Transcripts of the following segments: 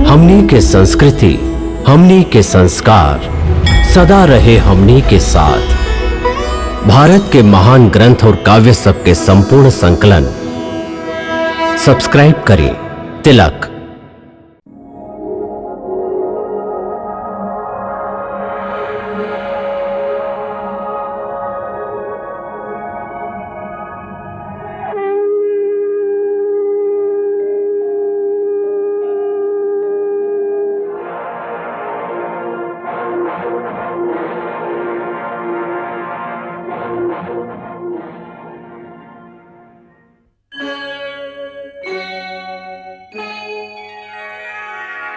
हमनी के संस्कृति, हमनी के संस्कार सदा रहे हमनी के साथ। भारत के महान ग्रंथ और काव्य सब के संपूर्ण संकलन सब्सक्राइब करें तिलक।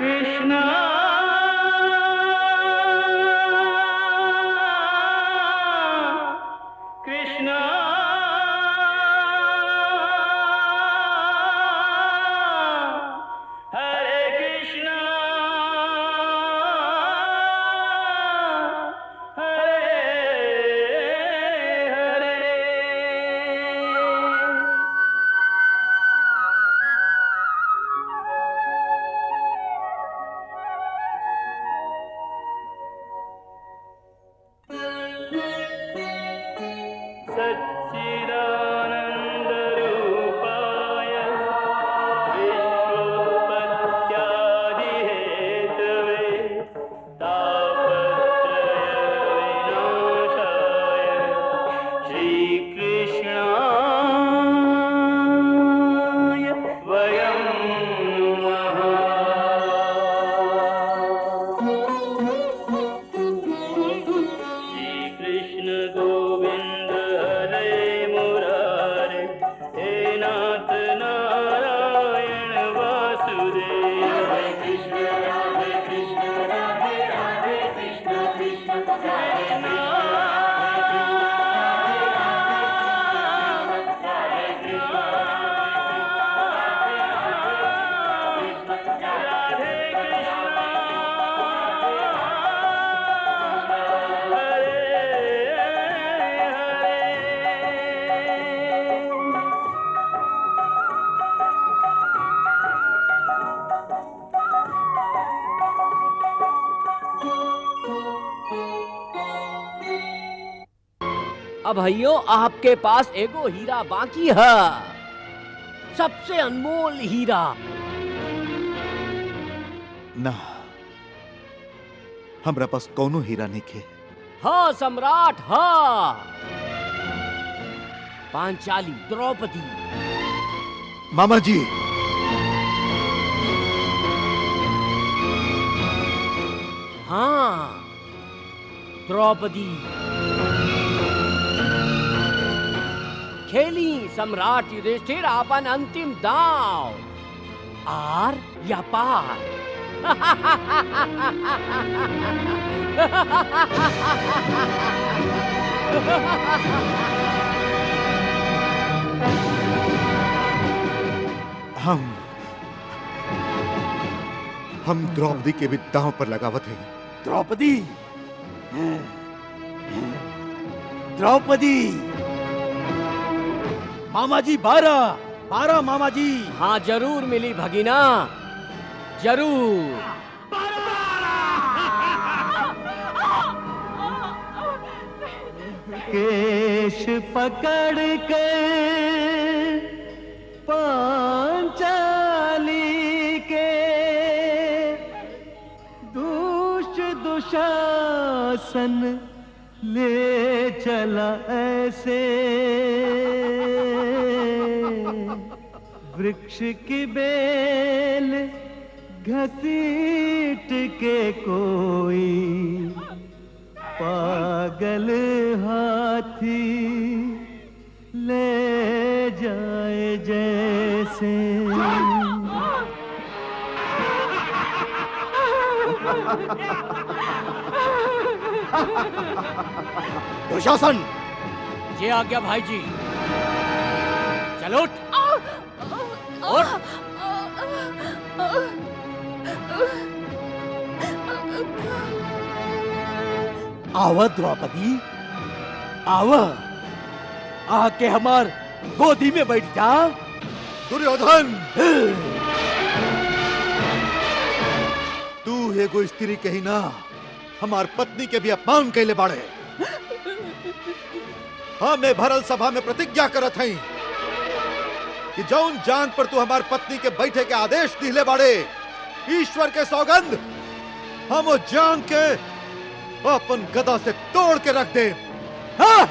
कृष्णा कृष्णा हरे कृष्णा हरे हरे। सच्चिदानन्दरूपाय विश्वोत्पत्त्यादिहेतवे तापत्रयविनाशाय श्रीकृष्णाय वयं नमः। श्रीकृष्ण गोविंद हरे मुरारे, हे नाथ नारायण वासुदेव। हरे कृष्ण राधे कृष्ण कृष्ण कृष्ण अब भैयो आपके पास एगो हीरा बाकी है, सबसे अनमोल हीरा। ना, हमरा पास कौनो हीरा नहीं खे। हाँ सम्राट, हाँ पांचाली द्रौपदी। मामा जी, हाँ द्रौपदी। खेली सम्राट युधिष्ठिर अपन अंतिम दांव, आर या पार। हम द्रौपदी के भी दांव पर लगावत हैं। द्रौपदी, द्रौपदी मामा जी, 12 मामा जी। हाँ जरूर मिली भगिना, जरूर। केश पकड़ कर पांचाली के दुशासन ले चला ऐसे, वृक्ष की बेल घसीट के कोई पागल हाथी ले जाए जैसे। दुशासन, जे आज्ञा भाई जी। चलो उठ। आव द्रौपदी, आव, आके हमार गोदी में बैठ जा। दुर्योधन, एगो स्त्री के ही ना, हमार पत्नी के भी अपमान कैले बाड़े। हमें भरल सभा में प्रतिज्ञा करत हई कि जौन जान पर तू हमार पत्नी के बैठे के आदेश दिले बाड़े, ईश्वर के सौगंध, हम वो जान के अपन गदा से तोड़ के रख दे। हाँ?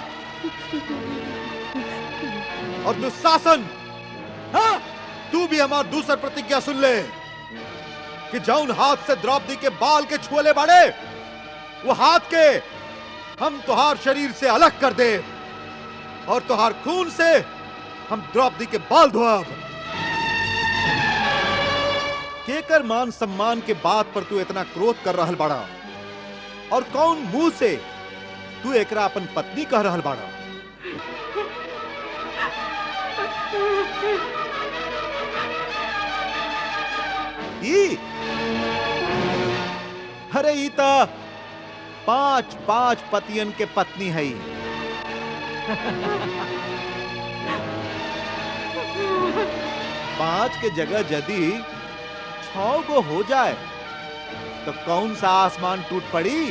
और दुशासन, हाँ? तू भी हमार दूसर प्रतिज्ञा सुन ले कि जौन हाथ से द्रौपदी के बाल के छुएले बाड़े, वो हाथ के हम तुहार शरीर से अलग कर दे और तुहार खून से हम द्रौपदी के बाल धोब। केकर मान सम्मान के बात पर तू इतना क्रोध कर रहल बाड़ा, और कौन मुंह से तू एकरा अपन पत्नी कह रहल बाड़ा? अरे ई ता 5 पतियन के पत्नी है। पांच के जगह यदि 6 गो हो जाए तो कौन सा आसमान टूट पड़ी?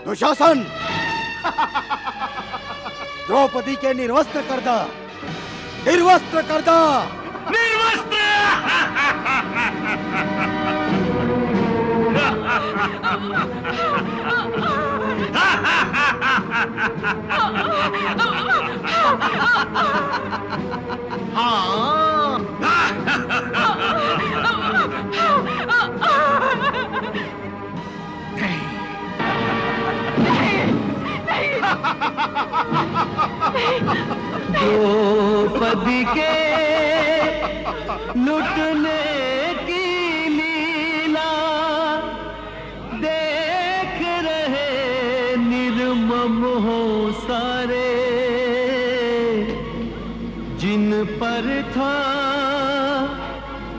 दुशासन, द्रौपदी के निर्वस्त्र कर दा, निर्वस्त्र कर दा। द्रौपदी के लुटने की लीला देख रहे निर्मम हो सारे, जिन पर था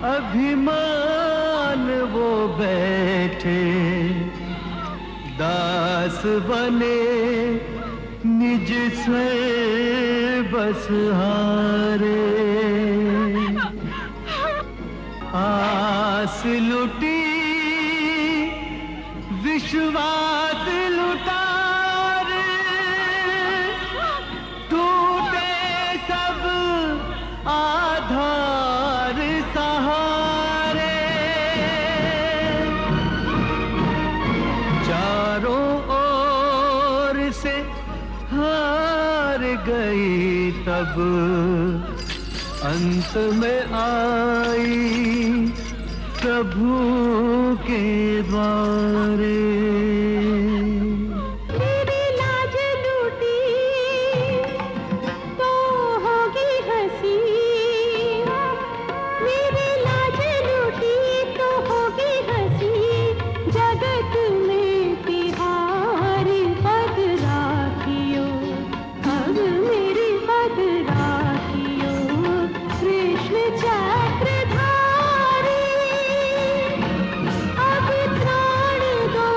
अभिमान वो बैठे दास बने निज से बस हारे। आस लुटी विश्वास लुटार, टूटे सब आधार सहारे। चारों ओर से हार गई तब अंत में आई प्रभु के द्वारे। मेरी लाज लूटी तो होगी हंसी, मेरी लाज लूटी तो होगी हंसी, जगत में तिहारी पद राखियो, अब मेरी पद राखियो। कृष्ण चक्रधारी अब त्राण दो,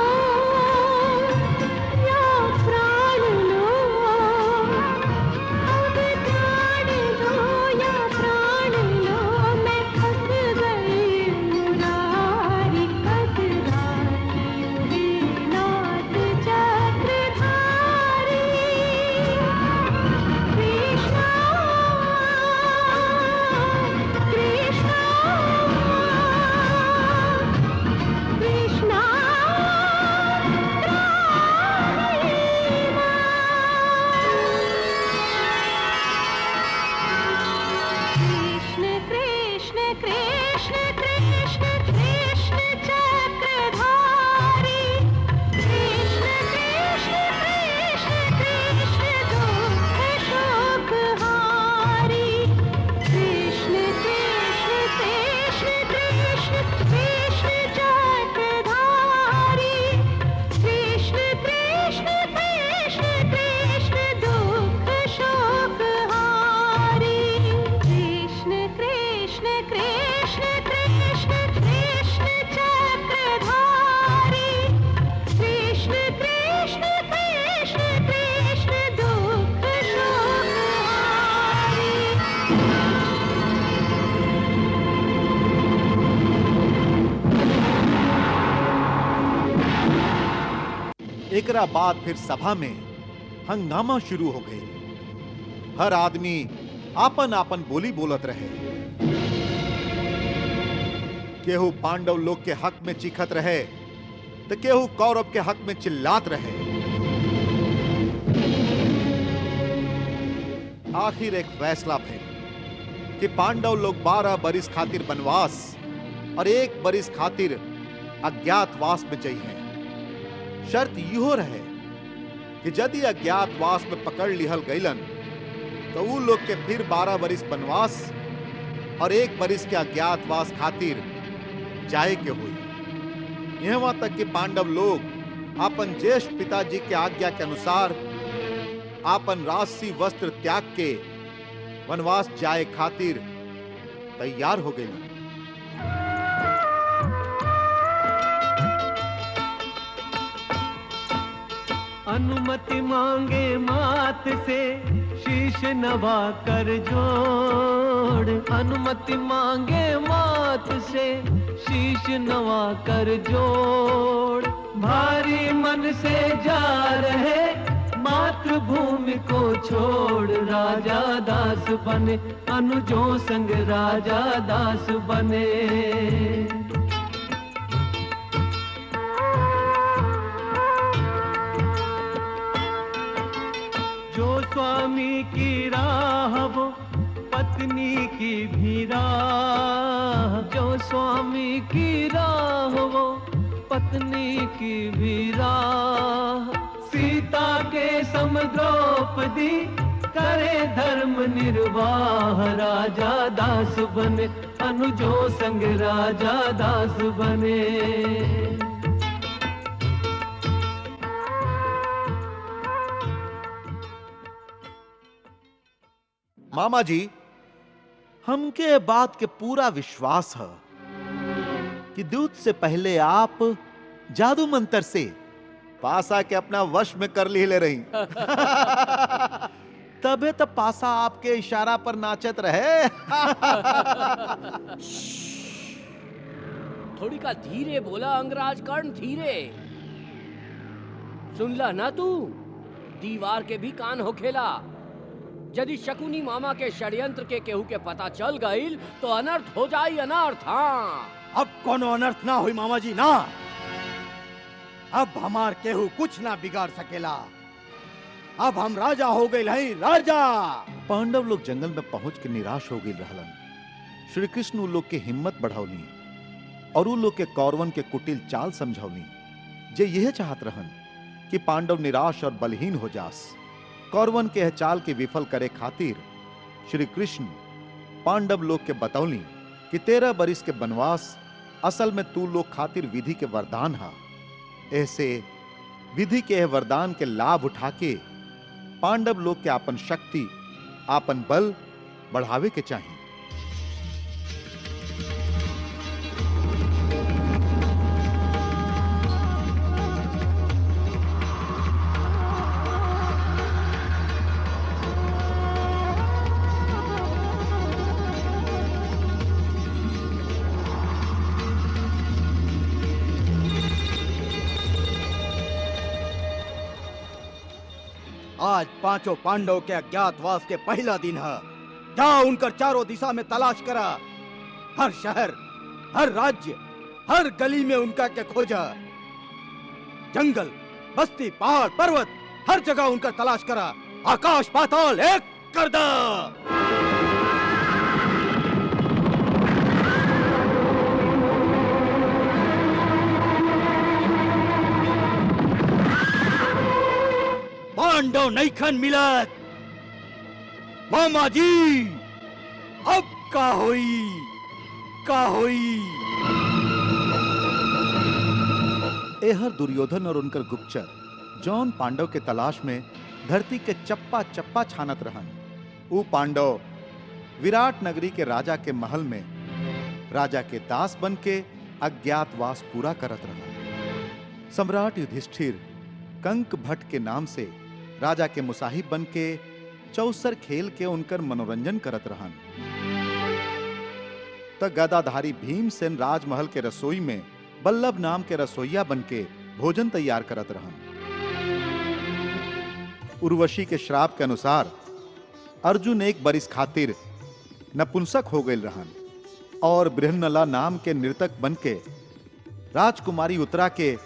एकरा बाद फिर सभा में हंगामा शुरू हो गई। हर आदमी आपन आपन बोली बोलत रहे। केहू पांडव लोग के हक में चीखत रहे तो केहू कौरव के हक में चिल्लात रहे। आखिर एक फैसला भइल कि पांडव लोग 12 बरिस खातिर वनवास और 1 बरिस खातिर अज्ञातवास में जइहे। शर्त इहो रहे कि यदि अज्ञातवास में पकड़ लिहल गईलन तो उ लोग के फिर 12 बरिस वनवास और 1 बरिस के अज्ञातवास खातिर जाए के हुई। यहाँ तक कि पांडव लोग अपन ज्येष्ठ पिताजी के आज्ञा के अनुसार आपन राजसी वस्त्र त्याग के वनवास जाए खातिर तैयार हो गए। अनुमति मांगे मात से शीश नवा कर जोड़। अनुमति मांगे मात से शीश नवा कर जोड़। भारी मन से जा रहे मातृभूमि को छोड़। राजा दास बने अनुजों संग राजा दास बने। जो स्वामी की राह वो पत्नी की भी राह। जो स्वामी की राह वो पत्नी की भी राह। सीता के सम द्रौपदी करे धर्म निर्वाह। राजा दास बने अनुजों संग राजा दास बने। मामा जी, हमके बात के पूरा विश्वास है कि दूत से पहले आप जादू मंत्र से पासा के अपना वश में कर ली ले रही। तबे तो पासा आपके इशारा पर नाचत रहे। थोड़ी का धीरे बोला अंगराज कर्ण, धीरे। सुनला ना तू, दीवार के भी कान हो खेला। यदि शकुनी मामा के षड्यंत्र के केहू के पता चल गईल तो अनर्थ हो जाई, अनर्थ। हाँ, अब कोनो अनर्थ ना हुई मामा जी ना। अब हमार केहू कुछ ना बिगाड़ सकेला। अब हम राजा हो गए हैं, राजा। पांडव लोग जंगल में पहुंच के निराश हो गए रहलन। श्री कृष्ण उन लोग के हिम्मत बढ़ावनी और उन लोग के कौरवन के कुटिल चाल समझावनी, जे यह चाहत रहन कि पांडव निराश और बलहीन हो जास। कौरवन के चाल के विफल करे खातिर श्री कृष्ण पांडव लोग के बतौली कि 13 बरिस के वनवास असल में तू लोग खातिर विधि के वरदान हा। ऐसे विधि के वरदान के लाभ उठा के पांडव लोग के आपन शक्ति, आपन बल बढ़ावे के चाहिए। आज पांचों पांडव के अज्ञातवास के पहला दिन है। जाओ उनकर चारों दिशा में तलाश करा। हर शहर, हर राज्य, हर गली में उनका के खोजा। जंगल, बस्ती, पहाड़, पर्वत, हर जगह उनका तलाश करा। आकाश पाताल एक कर दा। पांडव नैखन मिलत। मामा जी, अब का होई, का होई। एहर दुर्योधन और उनकर गुप्तचर जौन पांडव के तलाश में धरती के चप्पा चप्पा छानत रहन। ऊ पांडव विराट नगरी के राजा के महल में राजा के दास बन के अज्ञातवास पूरा करत रहन। सम्राट युधिष्ठिर कंक भट्ट के नाम से राजा के मुसाहिब बन के चौसर खेल के उनकर मनोरंजन करत रहन। त गदाधारी भीमसेन राजमहल के रसोई में बल्लभ नाम के रसोईया बन के भोजन तैयार करत रहन। उर्वशी के श्राप के अनुसार अर्जुन एक बरिस खातिर नपुंसक हो गए रहन और बृहन्नला नाम के नर्तक बन के राजकुमारी उत्तरा के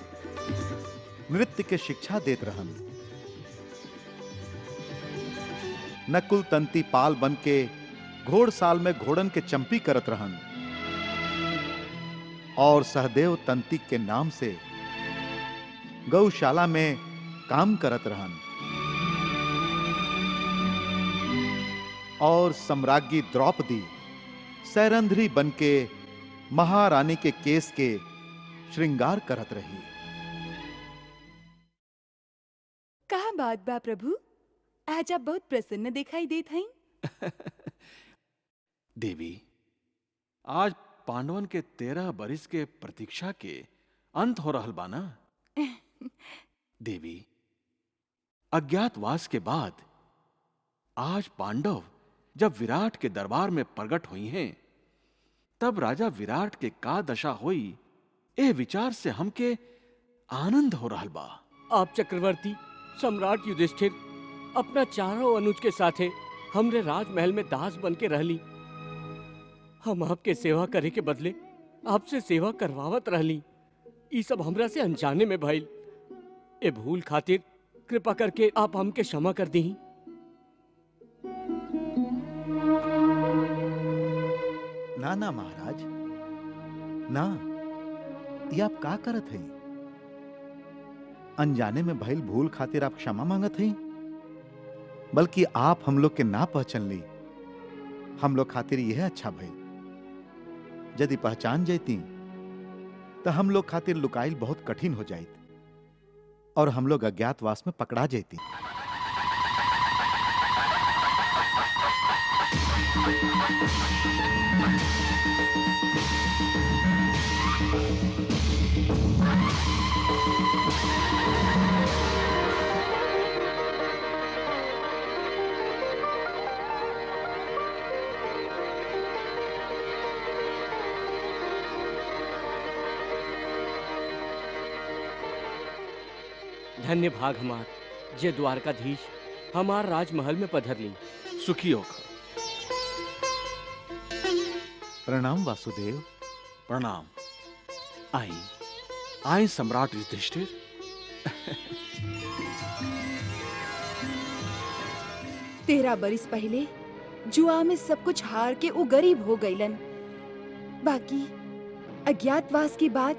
नृत्य के शिक्षा देत रहन। नकुल तंती पाल बन के घोड़साल में घोड़न के चंपी करत रहन और सहदेव तंती के नाम से गौशाला में काम करत रहन और सम्राज्ञी द्रौपदी सैरंध्री बन के महारानी के केस के श्रृंगार करत रही। कहा बात बा प्रभु, आज आप बहुत प्रसन्न दिखाई देत हईं। देवी, आज पांडवन के 13 बरिस के प्रतीक्षा के अंत हो रहल बाना। देवी, अज्ञातवास के बाद आज पांडव जब विराट के दरबार में प्रकट हुई हैं, तब राजा विराट के का दशा हुई, ए विचार से हमके आनंद हो रहल बा। आप चक्रवर्ती सम्राट युधिष्ठिर अपना चारों अनुज के साथे हमरे राजमहल में दास बन के रहली। हम आपके सेवा करे के बदले आपसे सेवा करवावत रहली। ई सब हमरा से अनजाने में भइल। ए भूल खातिर कृपा करके आप हमके क्षमा कर दी। ना ना महाराज, ना, ये आप का करत हैं? अनजाने में भइल भूल खातिर आप क्षमा मांगत हैं? बल्कि आप हम लोग के ना पहचान ली, हम लोग खातिर यह अच्छा भइल। यदि पहचान जाती तो हम लोग खातिर लुकाइल बहुत कठिन हो जाइत और हम लोग अज्ञातवास में पकड़ा जाती। धन्य भाग हमार जे द्वारकाधीश हमार राजमहल में पधर ली। सुखी हो। प्रणाम वासुदेव। प्रणाम। आई आई सम्राट युधिष्ठिर। तेरह बरिस पहले जुआ में सब कुछ हार के वो गरीब हो गईलन। बाकी अज्ञातवास की बात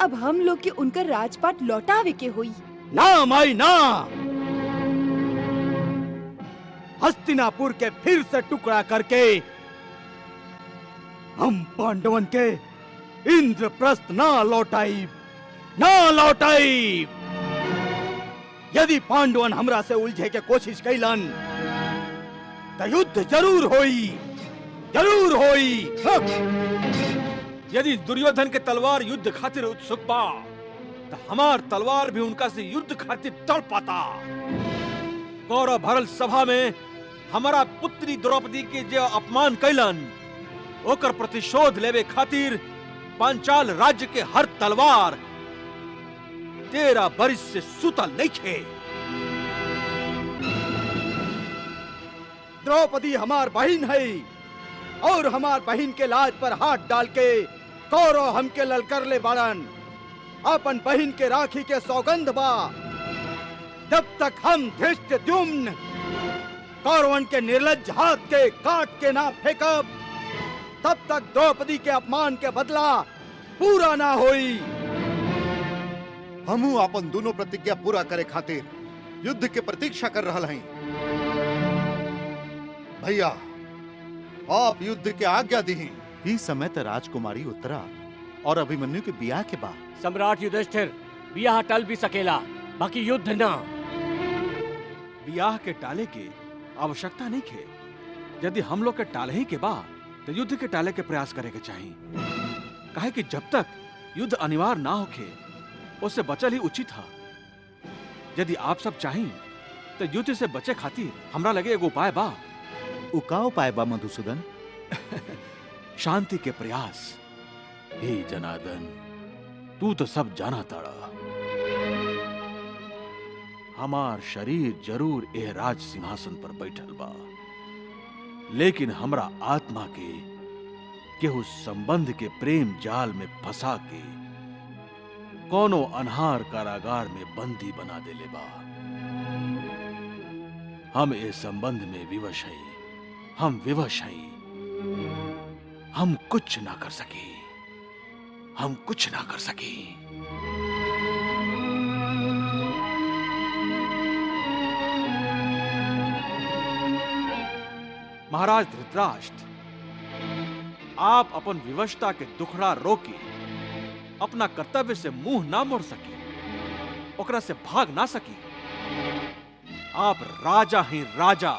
अब हम लोग के उनका राजपाट लौटावे के हुई। ना माई ना, हस्तिनापुर के फिर से टुकड़ा करके हम पांडवन के इंद्रप्रस्थ ना लौटाई। यदि पांडवन हमरा से उलझे के कोशिश कैलन तो युद्ध जरूर होई। यदि दुर्योधन के तलवार युद्ध खातिर उत्सुक बा, तो हमार तलवार भी उनका से युद्ध खातिर तड़पाता। गौरव भरल सभा में हमारा पुत्री द्रौपदी के जो अपमान कैलन, ओकर प्रतिशोध लेवे खातिर पांचाल राज्य के हर तलवार 13 बरिस से सुतल नहीं थे। द्रौपदी हमार बहन है और हमार बहन के लाज पर हाथ डाल के कौरव हमके ललकर ले बाड़न। अपन बहन के राखी के सौगंध बा, जब तक हम धृष्टद्युम्न कौरवन के निर्लज्ज हाथ के काट के ना फेंकब, तब तक द्रौपदी के अपमान के बदला पूरा ना होई। हमू अपन दोनों प्रतिज्ञा पूरा करे खातिर युद्ध के प्रतीक्षा कर रहा हैं। भैया, आप युद्ध के आज्ञा दी। इस समय तो राजकुमारी उत्तरा और अभिमन्यु के बियाह के बाद सम्राट युधिष्ठिर, बियाह टल भी सकेला, बाकी युद्ध ना। बियाह के टाले के आवश्यकता नहीं खे। यदि हम लोग के टाले ही के बाद, तो युद्ध के टाले के प्रयास करे के चाहिए। काहे कि जब तक युद्ध अनिवार्य ना होके, उससे बचल ही उचित है। यदि आप सब चाहें तो युद्ध से बचे खातिर हमरा लगे एगो उपाय बा। का उपाय बा मधुसूदन? शांति के प्रयास। हे जनार्दन, तू तो सब जाना ताड़ा। हमार शरीर जरूर एह राज सिंहासन पर बैठल बा, लेकिन हमरा आत्मा के केहू संबंध के प्रेम जाल में फंसा के कोनो अनहार कारागार में बंदी बना देले बा। हम ए संबंध में विवश हई, हम विवश हई। हम कुछ ना कर सके, हम कुछ ना कर सके। महाराज धृतराष्ट्र, आप अपन विवशता के दुखड़ा रोके अपना कर्तव्य से मुंह ना मोड़ सके, ओकरा से भाग ना सकी। आप राजा हैं राजा,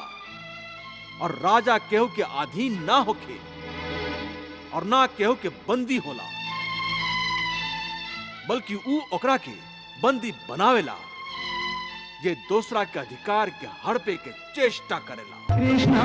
और राजा केहू के अधीन ना होके और ना केहू के बंदी होला, बल्कि ऊ ओकरा के बंदी बनावेला जे दूसरा के अधिकार के हड़पे के चेष्टा करेला। कृष्णा